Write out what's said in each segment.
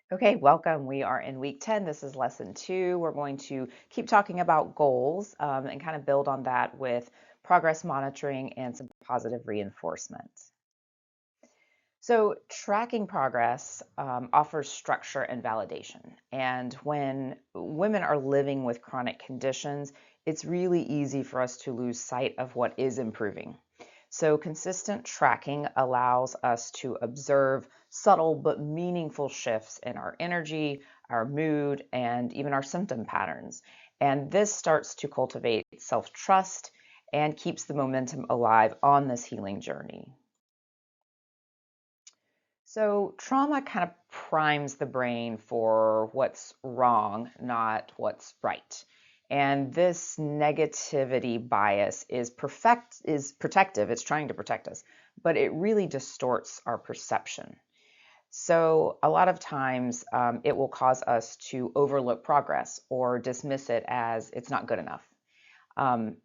Okay, welcome. We are in week 10. This is lesson 2. We're going to keep talking about goals and kind of build on that with progress monitoring and some positive reinforcement. So, tracking progress offers structure and validation. And when women are living with chronic conditions, it's really easy for us to lose sight of what is improving. So, consistent tracking allows us to observe subtle but meaningful shifts in our energy, our mood, and even our symptom patterns. And this starts to cultivate self trust and keeps the momentum alive on this healing journey. So, trauma kind of primes the brain for what's wrong, not what's right. And this negativity bias is protective, it's trying to protect us, but it really distorts our perception. So, a lot of times it will cause us to overlook progress or dismiss it as it's not good enough.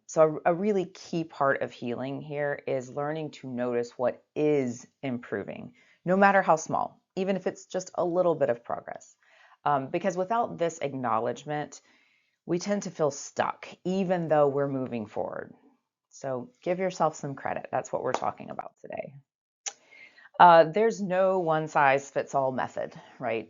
So, a really key part of healing here is learning to notice what is improving, no matter how small, even if it's just a little bit of progress. Because without this acknowledgement, we tend to feel stuck, even though we're moving forward. So, give yourself some credit. That's what we're talking about today. There's no one size fits all method, right?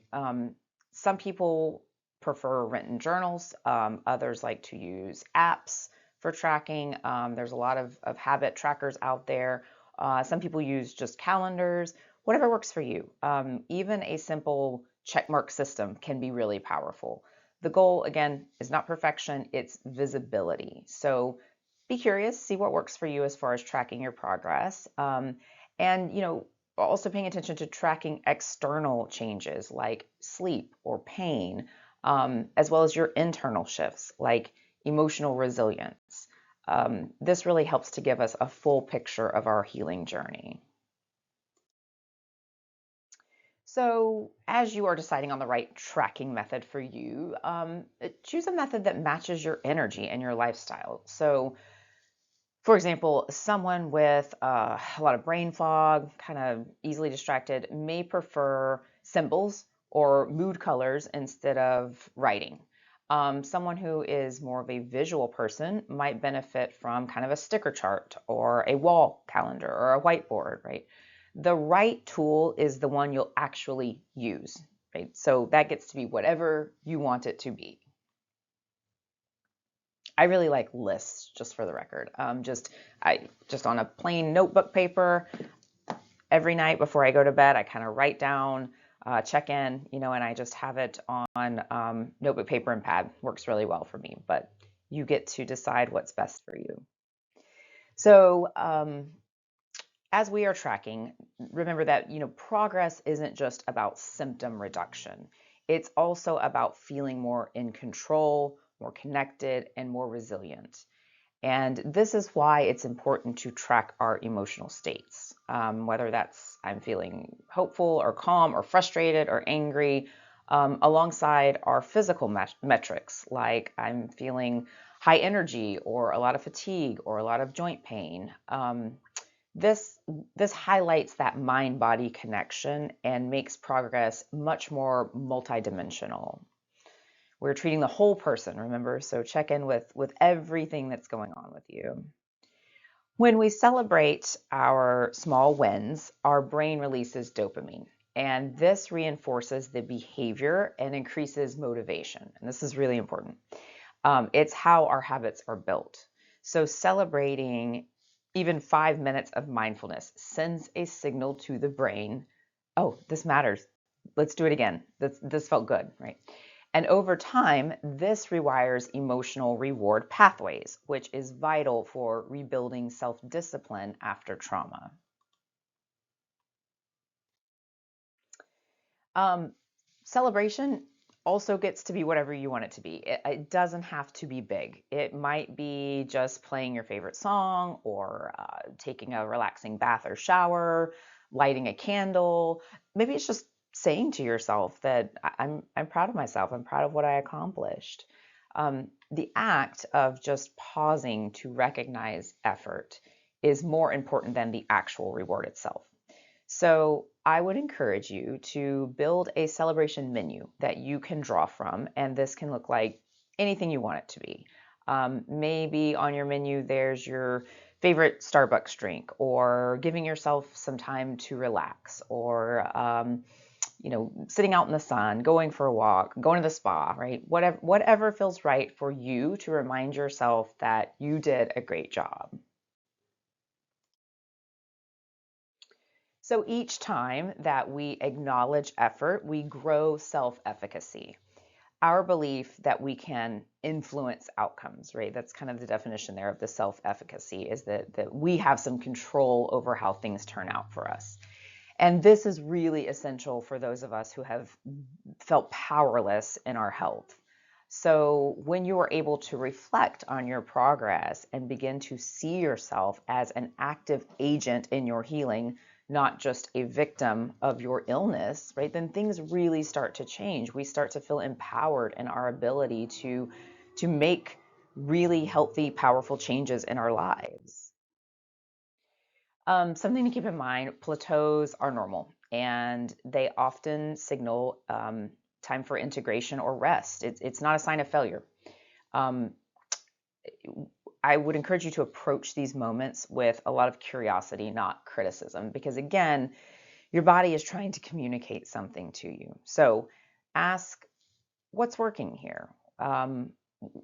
Some people prefer written journals, others like to use apps for tracking. There's a lot of habit trackers out there. Some people use just calendars, whatever works for you. Even a simple checkmark system can be really powerful. The goal, again, is not perfection, it's visibility. So be curious, see what works for you as far as tracking your progress. And also paying attention to tracking external changes like sleep or pain, as well as your internal shifts like emotional resilience. This really helps to give us a full picture of our healing journey. So, as you are deciding on the right tracking method for you, choose a method that matches your energy and your lifestyle. So, for example, someone with a lot of brain fog, kind of easily distracted, may prefer symbols or mood colors instead of writing. Someone who is more of a visual person might benefit from kind of a sticker chart or a wall calendar or a whiteboard, right? The right tool is the one you'll actually use, right? So that gets to be whatever you want it to be. I really like lists, just for the record. I just on a plain notebook paper every night before I go to bed, I kind of write down, check in, and I just have it on notebook paper and pad. Works really well for me, but you get to decide what's best for you. So as we are tracking, remember that progress isn't just about symptom reduction. It's also about feeling more in control, more connected, and more resilient. And this is why it's important to track our emotional states, whether that's I'm feeling hopeful or calm or frustrated or angry, alongside our physical metrics, like I'm feeling high energy or a lot of fatigue or a lot of joint pain. This this highlights that mind-body connection and makes progress much more multidimensional. We're treating the whole person, remember? So check in with everything that's going on with you. When we celebrate our small wins, our brain releases dopamine, and this reinforces the behavior and increases motivation. And this is really important. It's how our habits are built. So celebrating even 5 minutes of mindfulness sends a signal to the brain, oh, this matters. Let's do it again. This felt good, right? And over time, this rewires emotional reward pathways, which is vital for rebuilding self-discipline after trauma. Um, Celebration also gets to be whatever you want it to be. It doesn't have to be big. It might be just playing your favorite song or taking a relaxing bath or shower, lighting a candle. Maybe it's just saying to yourself that I'm proud of myself. I'm proud of what I accomplished. The act of just pausing to recognize effort is more important than the actual reward itself. So I would encourage you to build a celebration menu that you can draw from, and this can look like anything you want it to be. Maybe on your menu there's your favorite Starbucks drink, or giving yourself some time to relax, or sitting out in the sun, going for a walk, going to the spa, right? Whatever feels right for you to remind yourself that you did a great job. So each time that we acknowledge effort, we grow self-efficacy. Our belief that we can influence outcomes, right? That's kind of the definition there of the self-efficacy, is that we have some control over how things turn out for us. And this is really essential for those of us who have felt powerless in our health. So when you are able to reflect on your progress and begin to see yourself as an active agent in your healing, not just a victim of your illness, right, then things really start to change. We start to feel empowered in our ability to make really healthy, powerful changes in our lives. Something to keep in mind, plateaus are normal, and they often signal time for integration or rest. It's not a sign of failure. Um, I would encourage you to approach these moments with a lot of curiosity, not criticism, because again, your body is trying to communicate something to you. So ask, what's working here?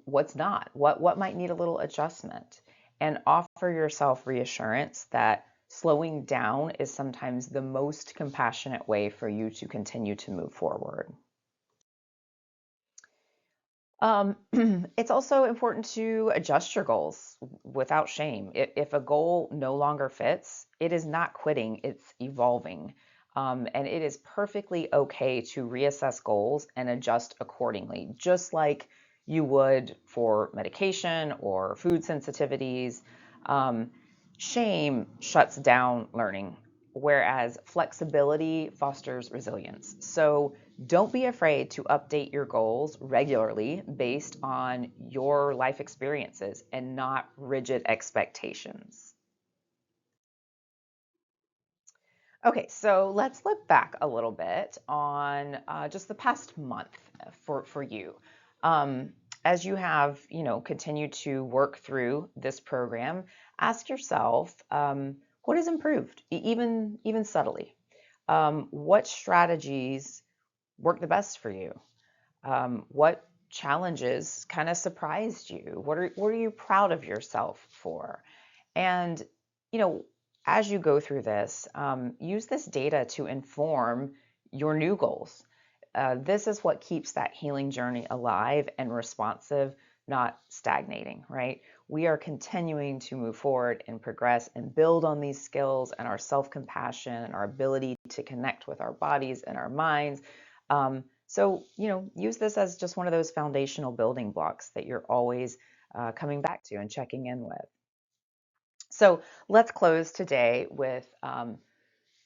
What's not? What might need a little adjustment? And offer yourself reassurance that slowing down is sometimes the most compassionate way for you to continue to move forward. It's also important to adjust your goals without shame. If a goal no longer fits, it is not quitting, it's evolving. And it is perfectly okay to reassess goals and adjust accordingly, just like you would for medication or food sensitivities. Shame shuts down learning, whereas flexibility fosters resilience. So don't be afraid to update your goals regularly based on your life experiences and not rigid expectations. Okay, so let's look back a little bit on just the past month for you. As you have, continued to work through this program, ask yourself, what has improved, even subtly? What strategies work the best for you? What challenges kind of surprised you? What are you proud of yourself for? And, you know, as you go through this, use this data to inform your new goals. This is what keeps that healing journey alive and responsive, not stagnating, right? We are continuing to move forward and progress and build on these skills and our self-compassion and our ability to connect with our bodies and our minds. So, use this as just one of those foundational building blocks that you're always coming back to and checking in with. So let's close today with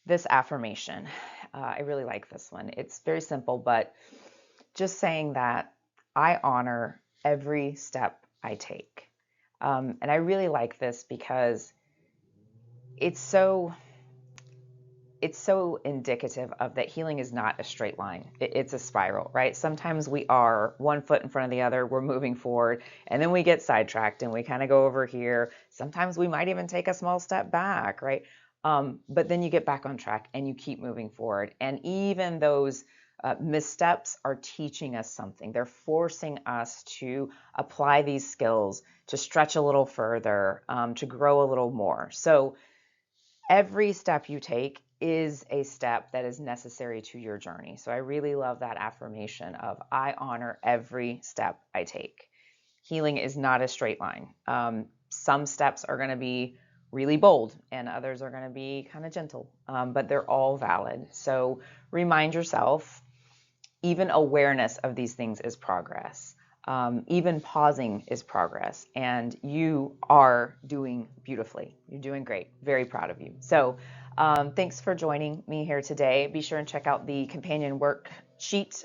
this affirmation. I really like this one. It's very simple, but just saying that I honor every step I take. And I really like this because it's so indicative of that healing is not a straight line. It's a spiral, right? Sometimes we are one foot in front of the other, we're moving forward, and then we get sidetracked and we kind of go over here. Sometimes we might even take a small step back, right? But then you get back on track and you keep moving forward. And even those missteps are teaching us something. They're forcing us to apply these skills, to stretch a little further, to grow a little more. So every step you take is a step that is necessary to your journey. So I really love that affirmation of I honor every step I take. Healing is not a straight line. Some steps are going to be really bold and others are going to be kind of gentle, but they're all valid. So remind yourself, even awareness of these things is progress. Even pausing is progress, and you are doing beautifully. You're doing great. Very proud of you. So thanks for joining me here today. Be sure and check out the companion worksheet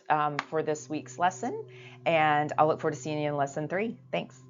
for this week's lesson, and I'll look forward to seeing you in lesson 3. Thanks.